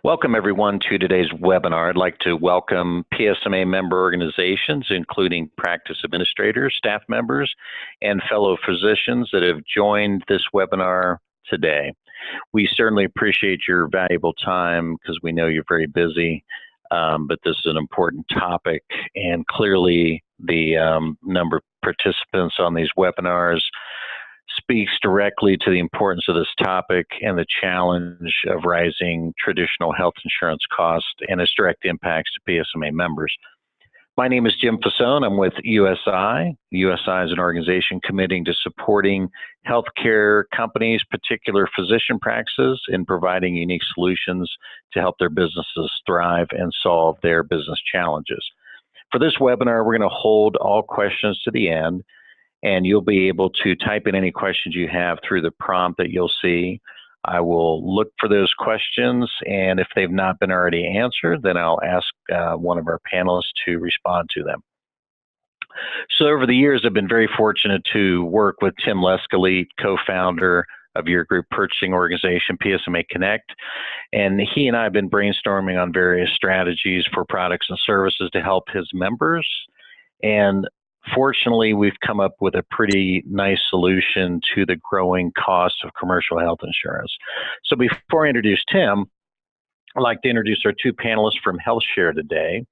Welcome everyone to today's webinar. I'd like to welcome PSMA member organizations, including practice administrators, staff members, and fellow physicians that have joined this webinar today. We certainly appreciate your valuable time because we know you're very busy, but this is an important topic, and clearly the number of participants on these webinars speaks directly to the importance of this topic and the challenge of rising traditional health insurance costs and its direct impacts to PSMA members. My name is Jim Fasone. I'm with USI. USI is an organization committing to supporting healthcare companies, particular physician practices, in providing unique solutions to help their businesses thrive and solve their business challenges. For this webinar, we're going to hold all questions to the end, and you'll be able to type in any questions you have through the prompt that you'll see. I will look for those questions, and if they've not been already answered, then I'll ask one of our panelists to respond to them. So over the years, I've been very fortunate to work with Tim Lescalite, co-founder of your group purchasing organization, PSMA Connect, and he and I have been brainstorming on various strategies for products and services to help his members. And fortunately, we've come up with a pretty nice solution to the growing cost of commercial health insurance. So before I introduce Tim, I'd like to introduce our two panelists from HealthShare today.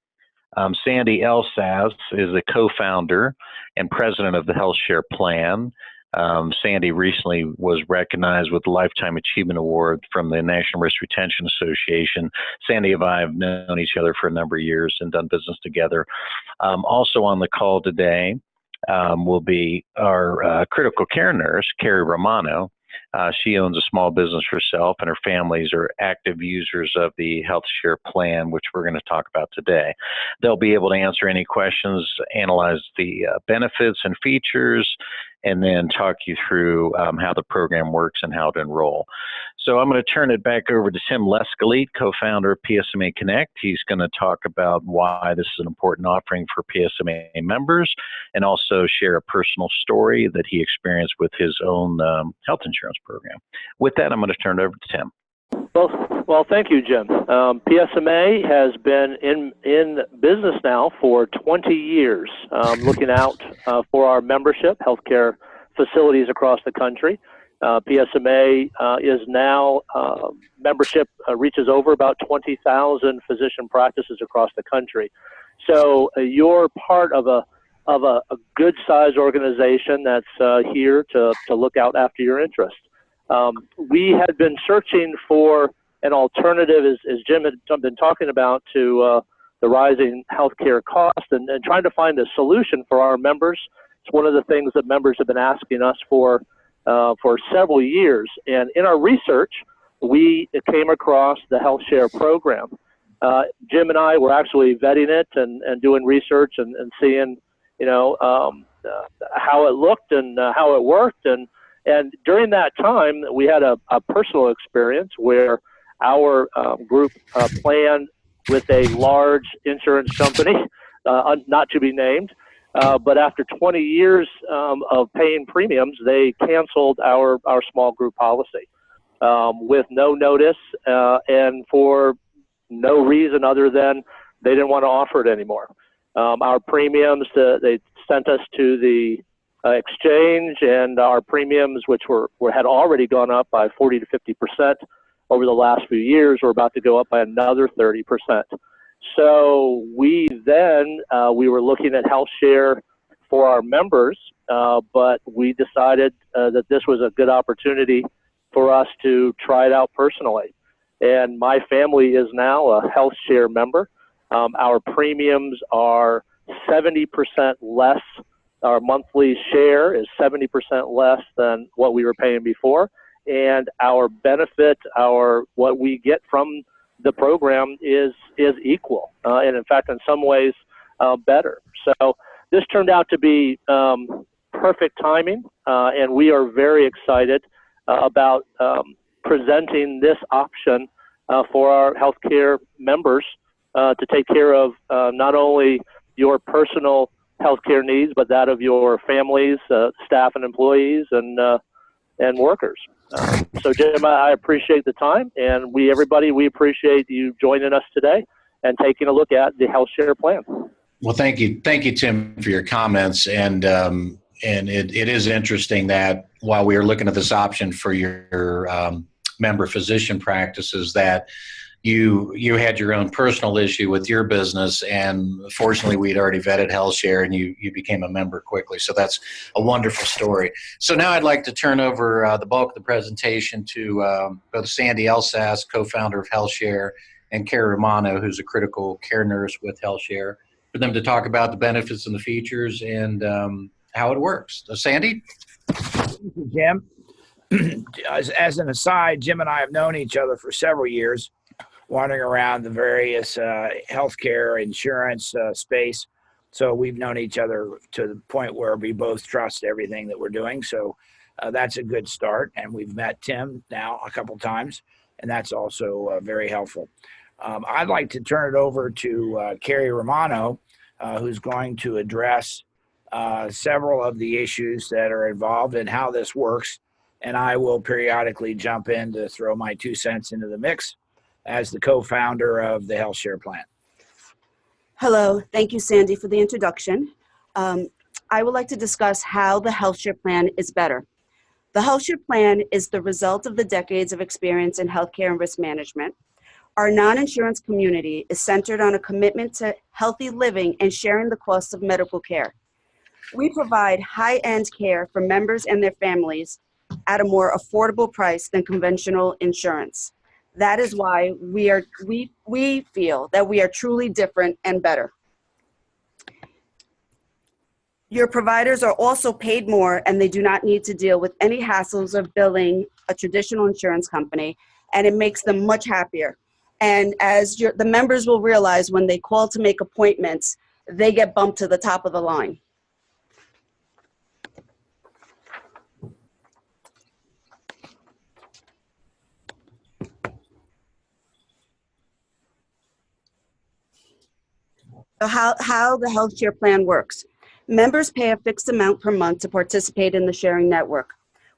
Sandy Elsas is the co-founder and president of the HealthShare plan. Sandy recently was recognized with the Lifetime Achievement Award from the National Risk Retention Association. Sandy and I have known each other for a number of years and done business together. Also on the call today will be our critical care nurse, Carrie Romano. She owns a small business herself, and her families are active users of the HealthShare plan, which we're going to talk about today. They'll be able to answer any questions, analyze the benefits and features, and then talk you through how the program works and how to enroll. So I'm going to turn it back over to Tim Lescalite, co-founder of PSMA Connect. He's going to talk about why this is an important offering for PSMA members, and also share a personal story that he experienced with his own health insurance program. With that, I'm going to turn it over to Tim. Well, thank you, Jim. PSMA has been in business now for 20 years, looking out for our membership, healthcare facilities across the country. PSMA is now, membership reaches over about 20,000 physician practices across the country. So you're part of a good-sized organization that's here to look out after your interests. We had been searching for an alternative, as Jim had been talking about, to the rising healthcare cost and trying to find a solution for our members. It's one of the things that members have been asking us for several years. And in our research, we came across the HealthShare program. Jim and I were actually vetting it and doing research and seeing, how it looked and how it worked. And during that time, we had a personal experience where our group planned with a large insurance company, not to be named, but after 20 years of paying premiums, they canceled our small group policy with no notice and for no reason other than they didn't want to offer it anymore. Our premiums, they sent us to the exchange, and our premiums, which had already gone up by 40 to 50% over the last few years, were about to go up by another 30%. So we were looking at HealthShare for our members, but we decided that this was a good opportunity for us to try it out personally. And my family is now a HealthShare member. Our premiums are 70% less. Our monthly share is 70% less than what we were paying before, and our benefit, what we get from the program is equal, and in fact, in some ways, better. So this turned out to be perfect timing, and we are very excited about presenting this option for our healthcare members to take care of not only your personal healthcare needs, but that of your families, staff and employees, and workers. So Jim, I appreciate the time, and everybody, we appreciate you joining us today and taking a look at the health share plan. Well, thank you, Tim, for your comments. And it is interesting that while we were looking at this option for your member physician practices, that you had your own personal issue with your business, and fortunately we'd already vetted HealthShare, and you became a member quickly. So that's a wonderful story. So now I'd like to turn over the bulk of the presentation to both Sandy Elsas, co-founder of HealthShare, and Carrie Romano, who's a critical care nurse with HealthShare, for them to talk about the benefits and the features and how it works. So Sandy? Thank you, Jim. As an aside, Jim and I have known each other for several years, wandering around the various healthcare insurance space. So we've known each other to the point where we both trust everything that we're doing. So that's a good start. And we've met Tim now a couple times, and that's also very helpful. I'd like to turn it over to Carrie Romano, who's going to address several of the issues that are involved and how this works. And I will periodically jump in to throw my 2 cents into the mix as the co-founder of the HealthShare plan. Hello, thank you, Sandy, for the introduction. I would like to discuss how the HealthShare plan is better. The HealthShare plan is the result of the decades of experience in healthcare and risk management. Our non-insurance community is centered on a commitment to healthy living and sharing the costs of medical care. We provide high-end care for members and their families at a more affordable price than conventional insurance. That is why we feel that we are truly different and better. Your providers are also paid more, and they do not need to deal with any hassles of billing a traditional insurance company, and it makes them much happier. And as the members will realize, when they call to make appointments, they get bumped to the top of the line. So how the HealthShare plan works. Members pay a fixed amount per month to participate in the sharing network.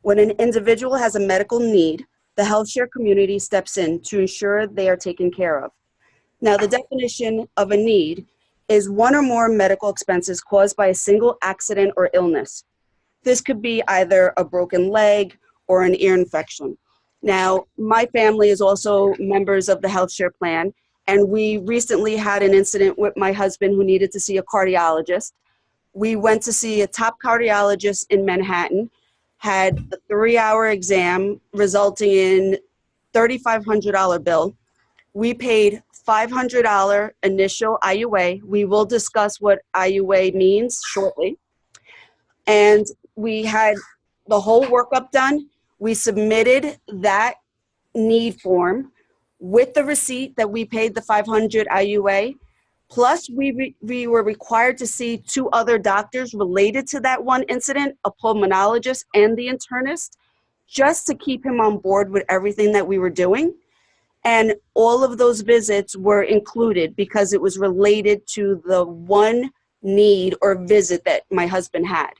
When an individual has a medical need, the HealthShare community steps in to ensure they are taken care of. Now, the definition of a need is one or more medical expenses caused by a single accident or illness. This could be either a broken leg or an ear infection. Now, my family is also members of the HealthShare plan, and we recently had an incident with my husband who needed to see a cardiologist. We went to see a top cardiologist in Manhattan, had a 3-hour exam resulting in $3,500 bill. We paid $500 initial IUA. We will discuss what IUA means shortly. And we had the whole workup done. We submitted that need form with the receipt that we paid the $500 IUA. Plus, we were required to see 2 other doctors related to that one incident, a pulmonologist and the internist, just to keep him on board with everything that we were doing. And all of those visits were included because it was related to the one need or visit that my husband had.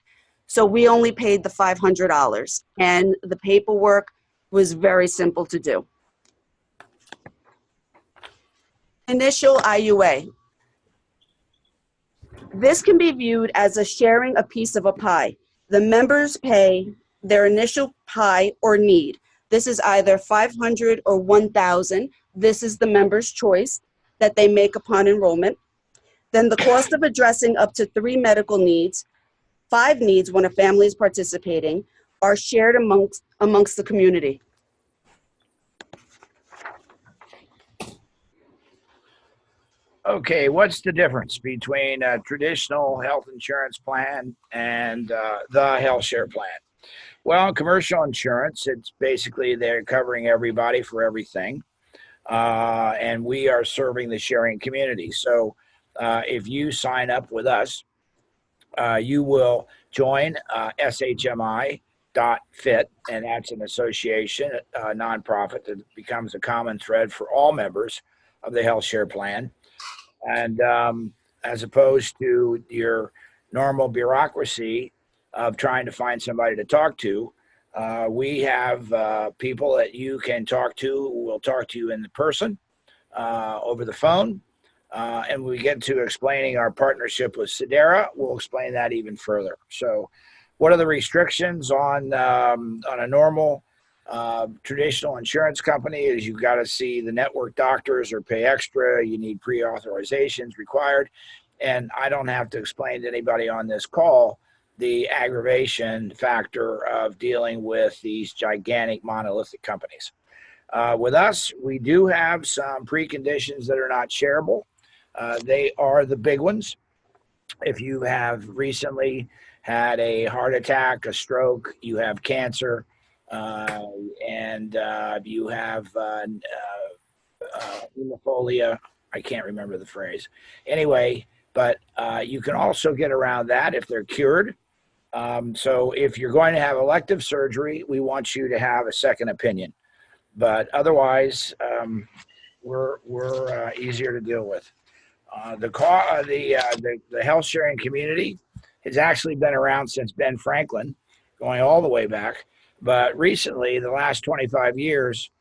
So we only paid the $500, and the paperwork was very simple to do. Initial IUA. This can be viewed as sharing a piece of a pie. The members pay their initial pie or need. This is either $500 or $1,000. This is the member's choice that they make upon enrollment. Then the cost of addressing up to 3 medical needs, 5 needs when a family is participating, are shared amongst the community. Okay, what's the difference between a traditional health insurance plan and the HealthShare plan? Well, commercial insurance, it's basically they're covering everybody for everything. And we are serving the sharing community. So if you sign up with us, you will join SHMI.fit, and that's an association, a nonprofit that becomes a common thread for all members of the HealthShare plan. And as opposed to your normal bureaucracy of trying to find somebody to talk to, We have people that you can talk to who will talk to you in person, over the phone. And when we get to explaining our partnership with Sedera, we'll explain that even further. So what are the restrictions on a normal traditional insurance company is you've got to see the network doctors or pay extra. You need pre-authorizations required. And I don't have to explain to anybody on this call the aggravation factor of dealing with these gigantic monolithic companies. With us, we do have some preconditions that are not shareable. They are the big ones. If you have recently had a heart attack, a stroke, you have cancer, and you have hemophilia. I can't remember the phrase. Anyway, but you can also get around that if they're cured. So if you're going to have elective surgery, we want you to have a second opinion. But otherwise, we're easier to deal with. The health sharing community has actually been around since Ben Franklin, going all the way back. But recently, the last 25 years,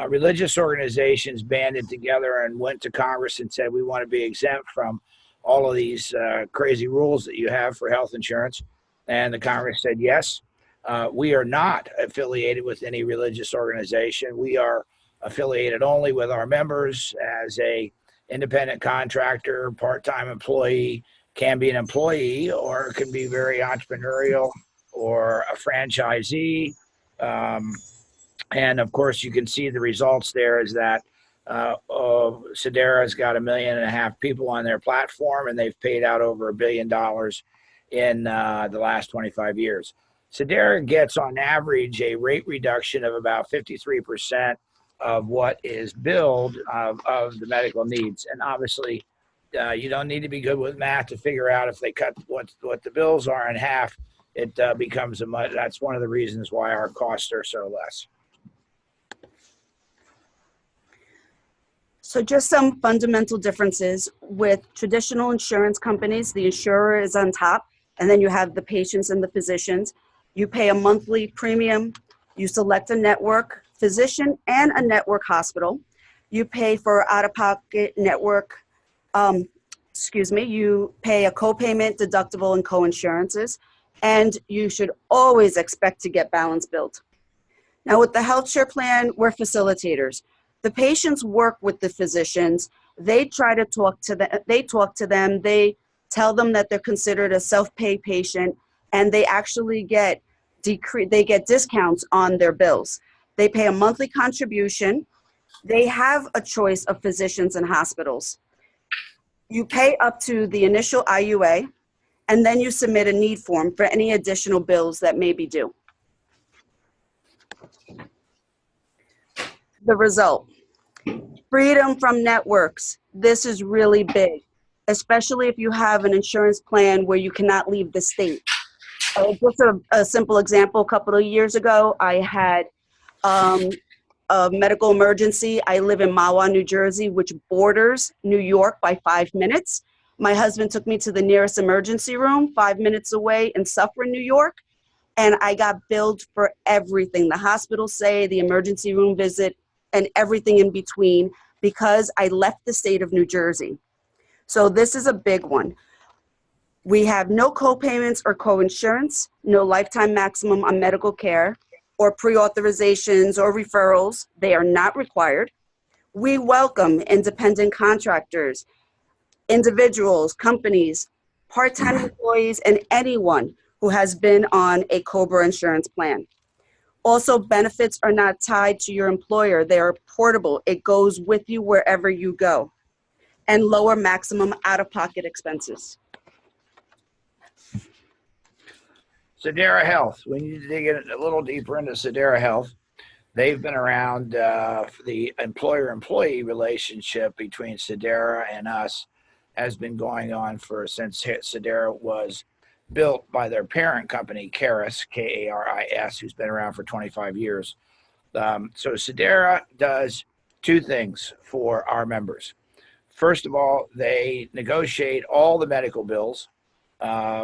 religious organizations banded together and went to Congress and said, we want to be exempt from all of these crazy rules that you have for health insurance. And the Congress said, yes, we are not affiliated with any religious organization. We are affiliated only with our members as a independent contractor, part-time employee, can be an employee, or can be very entrepreneurial, or a franchisee. And of course, you can see the results there is that Sedera's got 1.5 million people on their platform, and they've paid out over $1 billion in the last 25 years. Sedera gets on average a rate reduction of about 53% of what is billed of the medical needs. And obviously, you don't need to be good with math to figure out if they cut what the bills are in half, it becomes that's one of the reasons why our costs are so less. So just some fundamental differences with traditional insurance companies. The insurer is on top, and then you have the patients and the physicians. You pay a monthly premium. You select a network physician and a network hospital. You pay for out-of-pocket network, you pay a co-payment, deductible, and co-insurances, and you should always expect to get balance billed. Now with the health share plan, we're facilitators. The patients work with the physicians. They try to talk to them. They tell them that they're considered a self-pay patient, and they actually get discounts on their bills. They pay a monthly contribution. They have a choice of physicians and hospitals. You pay up to the initial IUA, and then you submit a need form for any additional bills that may be due. The result, freedom from networks. This is really big, especially if you have an insurance plan where you cannot leave the state. Just a simple example, a couple of years ago, I had a medical emergency. I live in Mahwah, New Jersey, which borders New York by 5 minutes. My husband took me to the nearest emergency room 5 minutes away in Suffern, New York, and I got billed for everything. The hospital stay, the emergency room visit, and everything in between because I left the state of New Jersey. So this is a big one. We have no co-payments or co-insurance, no lifetime maximum on medical care or pre-authorizations or referrals. They are not required. We welcome independent contractors, individuals, companies, part-time employees, and anyone who has been on a COBRA insurance plan. Also, benefits are not tied to your employer. They are portable. It goes with you wherever you go. And lower maximum out-of-pocket expenses. Sedera Health. We need to dig in a little deeper into Sedera Health. They've been around for the employer-employee relationship between Sedera and us has been going on since Sedera was built by their parent company, Karis, K-A-R-I-S, who's been around for 25 years. So Sedera does two things for our members. First of all, they negotiate all the medical bills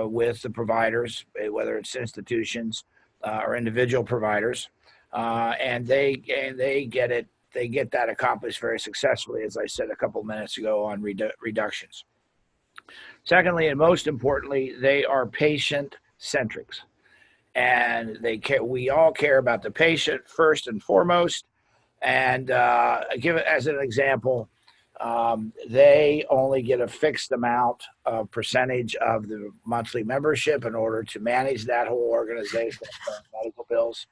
with the providers, whether it's institutions or individual providers, and they get it. They get that accomplished very successfully, as I said a couple minutes ago, on reductions. Secondly, and most importantly, they are patient centrics, and they care. We all care about the patient first and foremost. And give it as an example, they only get a fixed amount of percentage of the monthly membership in order to manage that whole organization, medical bills.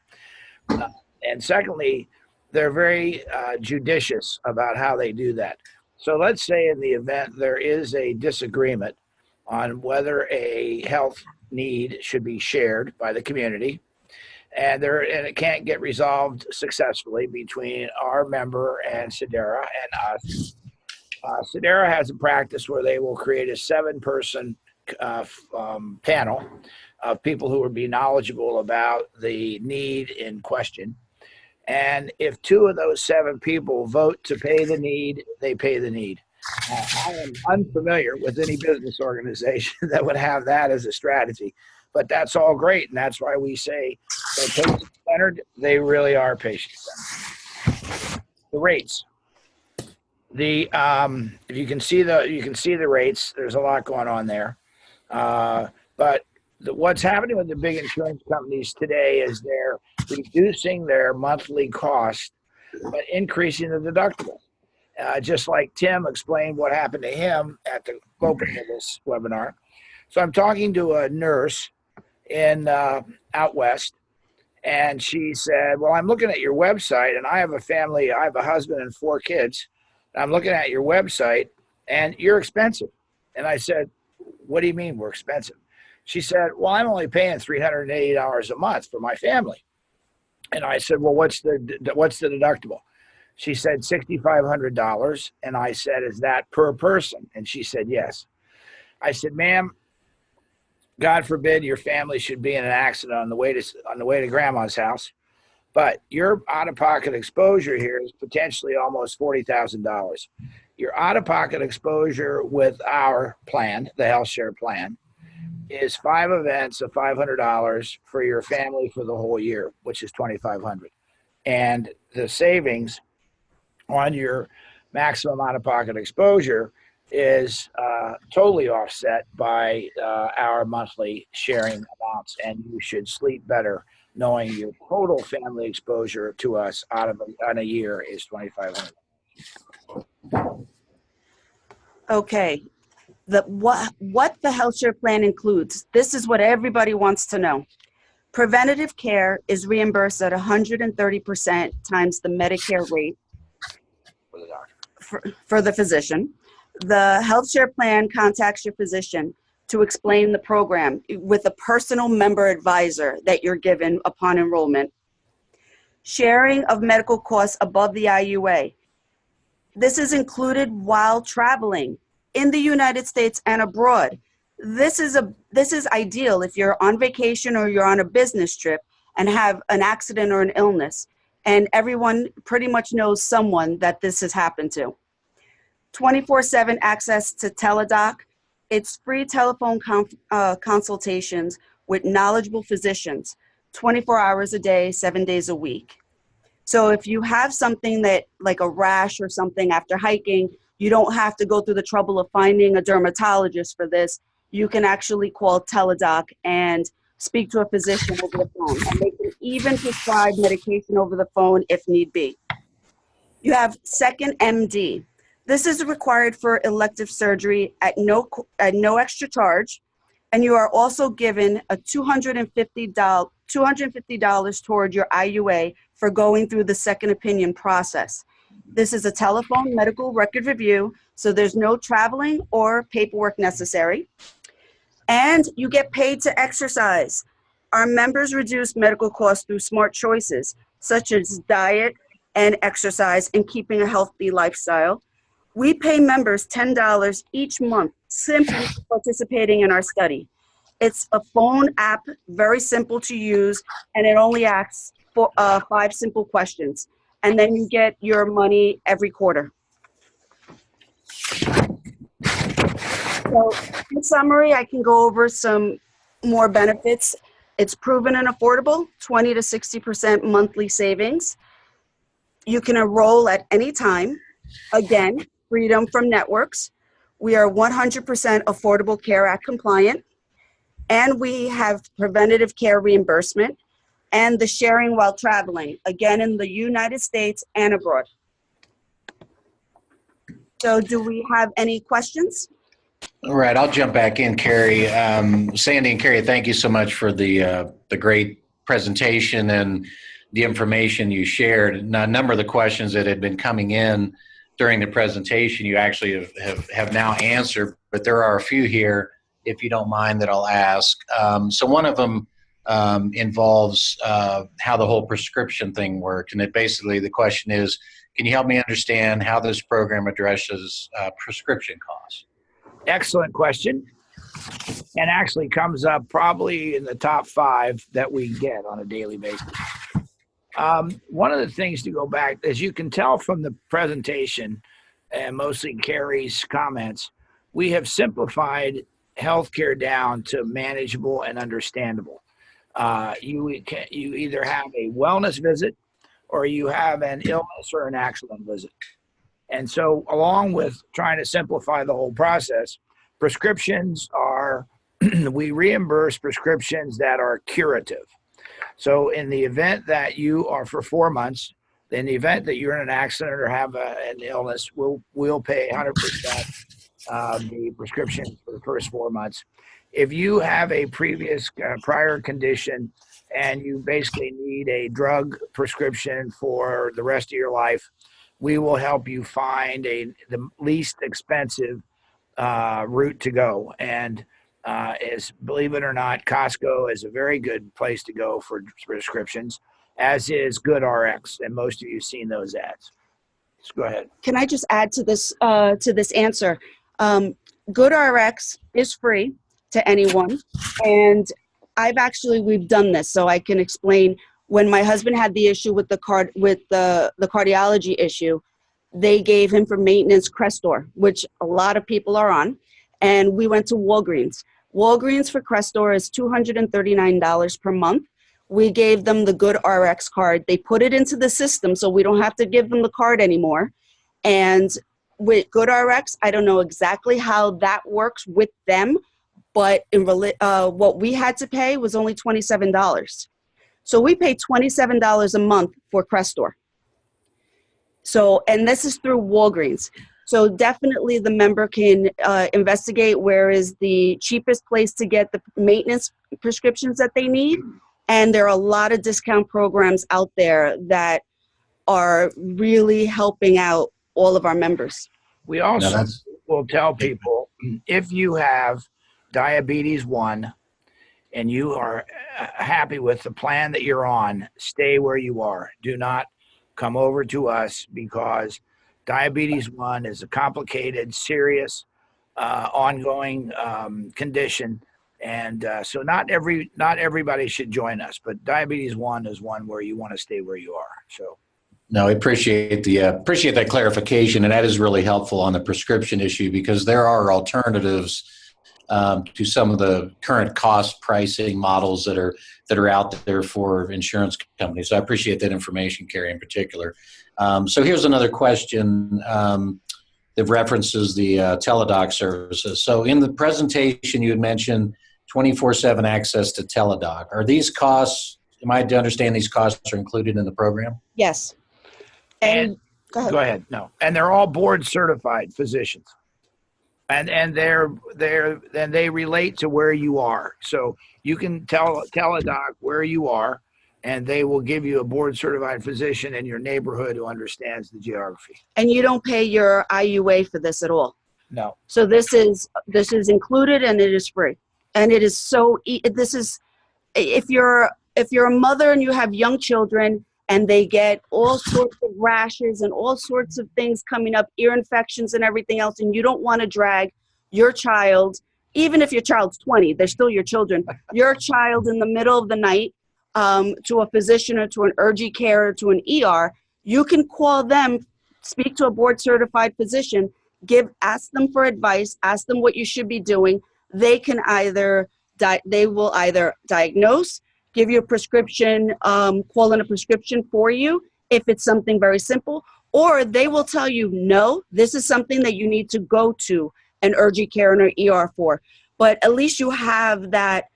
And secondly, they're very judicious about how they do that. So let's say in the event there is a disagreement on whether a health need should be shared by the community, and it can't get resolved successfully between our member and Sedera and us. Sedera has a practice where they will create a 7-person panel of people who would be knowledgeable about the need in question. And if 2 of those 7 people vote to pay the need, they pay the need. I am unfamiliar with any business organization that would have that as a strategy, but that's all great. And that's why we say they're patient-centered. They really are patient-centered. The rates. If you can see the rates, there's a lot going on there. But what's happening with the big insurance companies today is they're reducing their monthly cost, but increasing the deductible. Just like Tim explained what happened to him at the opening of this webinar. So I'm talking to a nurse in out west, and she said, well, I'm looking at your website, and I have a family, I have a husband and 4 kids. I'm looking at your website, and you're expensive. And I said, what do you mean we're expensive? She said, well, I'm only paying $380 a month for my family. And I said, well, what's the deductible? She said $6,500. And I said, is that per person? And she said, yes. I said, ma'am, God forbid your family should be in an accident on the way to grandma's house, but your out-of-pocket exposure here is potentially almost $40,000. Your out-of-pocket exposure with our plan, the health share plan, is 5 events of $500 for your family for the whole year, which is $2,500. And the savings on your maximum out-of-pocket exposure is totally offset by our monthly sharing amounts, and you should sleep better knowing your total family exposure to us on a year is $2,500. Okay. What the health share plan includes, this is what everybody wants to know. Preventative care is reimbursed at 130% times the Medicare rate For the doctor. for the physician. The health share plan contacts your physician to explain the program with a personal member advisor that you're given upon enrollment. Sharing of medical costs above the IUA. This is included while traveling in the United States and abroad. This is ideal if you're on vacation or you're on a business trip and have an accident or an illness, and everyone pretty much knows someone that this has happened to. 24/7 access to teledoc. It's free telephone consultations with knowledgeable physicians, 24 hours a day, 7 days a week. So if you have something that, like a rash or something after hiking, you don't have to go through the trouble of finding a dermatologist for this. You can actually call teledoc and speak to a physician over the phone. And they can even prescribe medication over the phone if need be. You have Second MD. This is required for elective surgery at no extra charge. And you are also given a $250 toward your IUA for going through the second opinion process. This is a telephone medical record review, so there's no traveling or paperwork necessary. And you get paid to exercise. Our members reduce medical costs through smart choices, such as diet and exercise and keeping a healthy lifestyle. We pay members $10 each month simply for participating in our study. It's a phone app, very simple to use, and it only asks for 5 simple questions. And then you get your money every quarter. So in summary, I can go over some more benefits. It's proven and affordable, 20 to 60% monthly savings. You can enroll at any time. Again, freedom from networks. We are 100% Affordable Care Act compliant, and we have preventative care reimbursement and the sharing while traveling, again, in the United States and abroad. So do we have any questions? All right, I'll jump back in, Carrie. Sandy and Carrie, thank you so much for the great presentation and the information you shared. Now, a number of the questions that had been coming in during the presentation you actually have now answered, but there are a few here, if you don't mind, that I'll ask. So one of them involves how the whole prescription thing works, and basically the question is, can you help me understand how this program addresses prescription costs? Excellent question, and actually comes up probably in the top 5 that we get on a daily basis. One of the things to go back, as you can tell from the presentation and mostly Carrie's comments, we have simplified healthcare down to manageable and understandable. You either have a wellness visit or you have an illness or an accident visit. And so along with trying to simplify the whole process, prescriptions are, we reimburse prescriptions that are curative. So in the event that you are for 4 months, in the event that you're in an accident or have an illness, we'll pay 100% the prescription for the first 4 months. If you have a previous prior condition and you basically need a drug prescription for the rest of your life, we will help you find the least expensive route to go. And believe it or not, Costco is a very good place to go for prescriptions, as is GoodRx, and most of you have seen those ads. Just go ahead. Can I just add to this answer? GoodRx is free to anyone, and we've done this, so I can explain. When my husband had the issue with the cardiology issue, they gave him for maintenance Crestor, which a lot of people are on, and we went to Walgreens. Walgreens for Crestor is $239 per month. We gave them the GoodRx card. They put it into the system, so we don't have to give them the card anymore. And with GoodRx, I don't know exactly how that works with them, but what we had to pay was only $27. So we pay $27 a month for Crestor. So, and this is through Walgreens. So definitely the member can investigate where is the cheapest place to get the maintenance prescriptions that they need. And there are a lot of discount programs out there that are really helping out all of our members. We also will tell people, if you have diabetes 1 and you are happy with the plan that you're on, stay where you are. Do not come over to us, because diabetes 1 is a complicated, serious, ongoing condition. And so not everybody should join us, but diabetes 1 is one where you want to stay where you are. So. No, I appreciate that clarification, and that is really helpful on the prescription issue, because there are alternatives to some of the current cost pricing models that are out there for insurance companies. So I appreciate that information, Carrie, in particular. So here's another question that references the teledoc services. So in the presentation, you had mentioned 24/7 access to teledoc. Are these costs, am I to understand these costs are included in the program? Yes. And go ahead. No. And they're all board certified physicians. And they relate to where you are. So you can tell a doc where you are, and they will give you a board certified physician in your neighborhood who understands the geography. And you don't pay your IUA for this at all. No. So this is included, and it is free. And it is if you're a mother and you have young children and they get all sorts of rashes and all sorts of things coming up, ear infections and everything else, and you don't want to drag your child, even if your child's 20, they're still your children, your child in the middle of the night to a physician or to an urgent care or to an ER, you can call them, speak to a board certified physician, ask them for advice, ask them what you should be doing. They can they will either diagnose, give you a prescription, call in a prescription for you if it's something very simple, or they will tell you, no, this is something that you need to go to an urgent care and an ER for. But at least you have that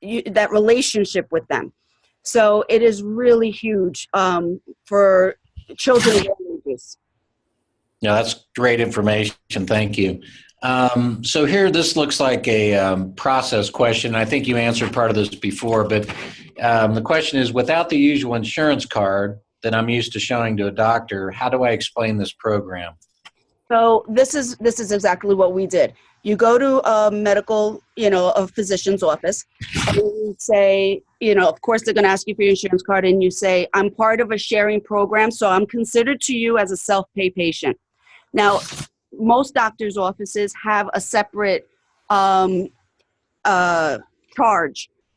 relationship with them. So it is really huge for children of all ages. Yeah, that's great information. Thank you. So here, this looks like a process question. I think you answered part of this before, but the question is, without the usual insurance card that I'm used to showing to a doctor, how do I explain this program? So this is exactly what we did. You go to a medical, a physician's office, and you say, of course they're going to ask you for your insurance card, and you say, I'm part of a sharing program, so I'm considered to you as a self-pay patient. Now, most doctors' offices have a separate charge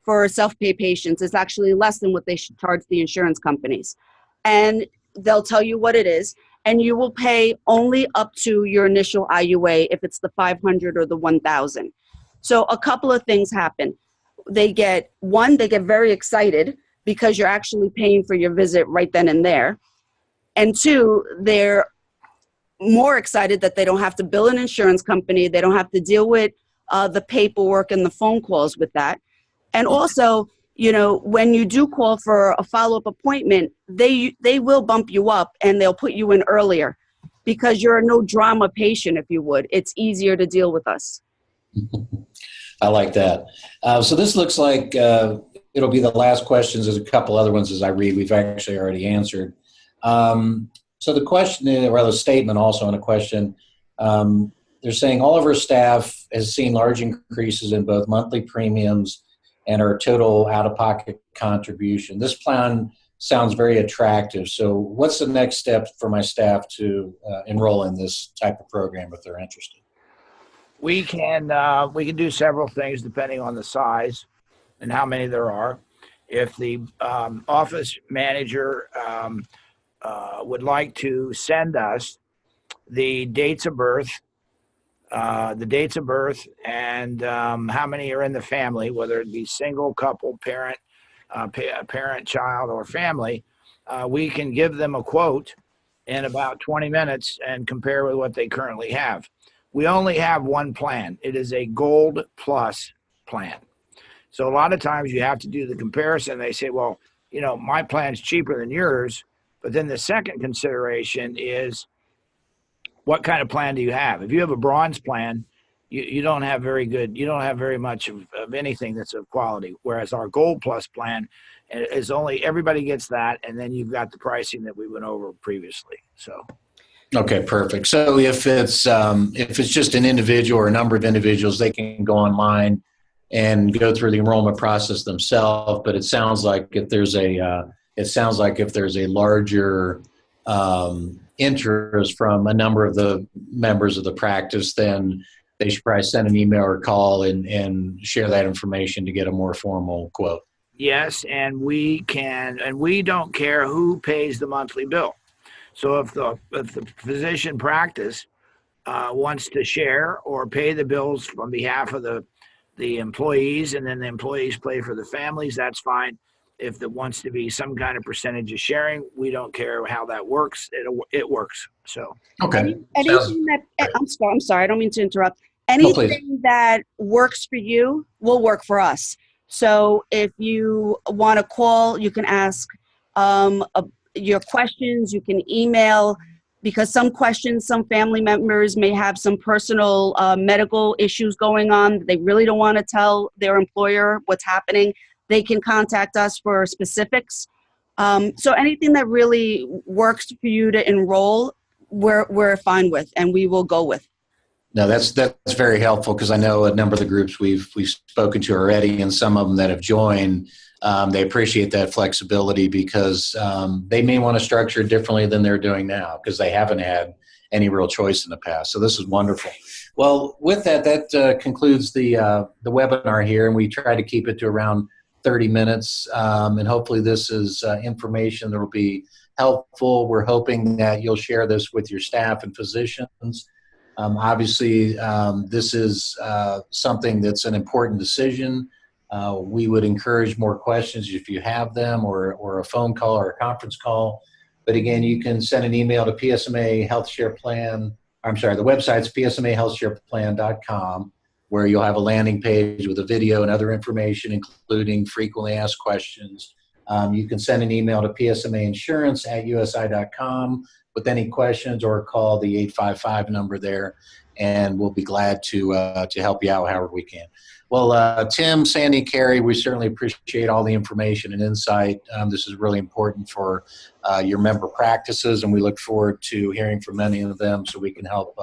for self-pay patients. It's actually less than what they should charge the insurance companies. And they'll tell you what it is, and you will pay only up to your initial IUA if it's the 500 or the 1,000. So a couple of things happen. They get very excited because you're actually paying for your visit right then and there. And two, they're more excited that they don't have to bill an insurance company. They don't have to deal with the paperwork and the phone calls with that. And also, when you do call for a follow-up appointment, they will bump you up and they'll put you in earlier because you're a no drama patient, if you would. It's easier to deal with us. I like that. So this looks like it'll be the last questions. There's a couple other ones as I read we've actually already answered. So the question is, or the statement also on a question, they're saying all of our staff has seen large increases in both monthly premiums and our total out-of-pocket contribution. This plan sounds very attractive. So what's the next step for my staff to enroll in this type of program if they're interested? We can do several things depending on the size and how many there are. If the office manager would like to send us the dates of birth, and how many are in the family, whether it be single, couple, parent, child, or family, we can give them a quote in about 20 minutes and compare with what they currently have. We only have one plan. It is a Gold Plus plan. So a lot of times you have to do the comparison. They say, well, my plan's cheaper than yours. But then the second consideration is, what kind of plan do you have? If you have a bronze plan, you don't have very much of anything that's of quality. Whereas our Gold Plus plan is only, everybody gets that, and then you've got the pricing that we went over previously. So. Okay, perfect. So if it's just an individual or a number of individuals, they can go online and go through the enrollment process themselves. But it sounds like if there's a larger interest from a number of the members of the practice, then they should probably send an email or call and share that information to get a more formal quote. Yes, and we don't care who pays the monthly bill. So if the physician practice wants to share or pay the bills on behalf of the employees, and then the employees pay for the families, that's fine. If it wants to be some kind of percentage of sharing, we don't care how that works. It works. So okay. Anything I'm sorry, I don't mean to interrupt. Anything that works for you will work for us. So if you want to call, you can ask your questions, you can email, because some family members may have some personal medical issues going on. They really don't want to tell their employer what's happening. They can contact us for specifics. So anything that really works for you to enroll, we're fine with, and we will go with. No, that's very helpful, because I know a number of the groups we've spoken to already, and some of them that have joined, they appreciate that flexibility because they may want to structure it differently than they're doing now because they haven't had any real choice in the past. So this is wonderful. Well, with that concludes the webinar here, and we try to keep it to around 30 minutes, and hopefully this is information that will be helpful. We're hoping that you'll share this with your staff and physicians. Obviously, this is something that's an important decision We would encourage more questions if you have them, or a phone call or a conference call. But again, you can send an email to PSMA Health Share Plan. I'm sorry, the website's psmahealthshareplan.com, where you'll have a landing page with a video and other information, including frequently asked questions. You can send an email to psmainsurance@usi.com with any questions, or call the 855 number there, and we'll be glad to help you out however we can. Well, Tim, Sandy, Carrie, we certainly appreciate all the information and insight. This is really important for your member practices, and we look forward to hearing from many of them so we can help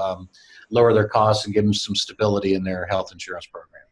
lower their costs and give them some stability in their health insurance program.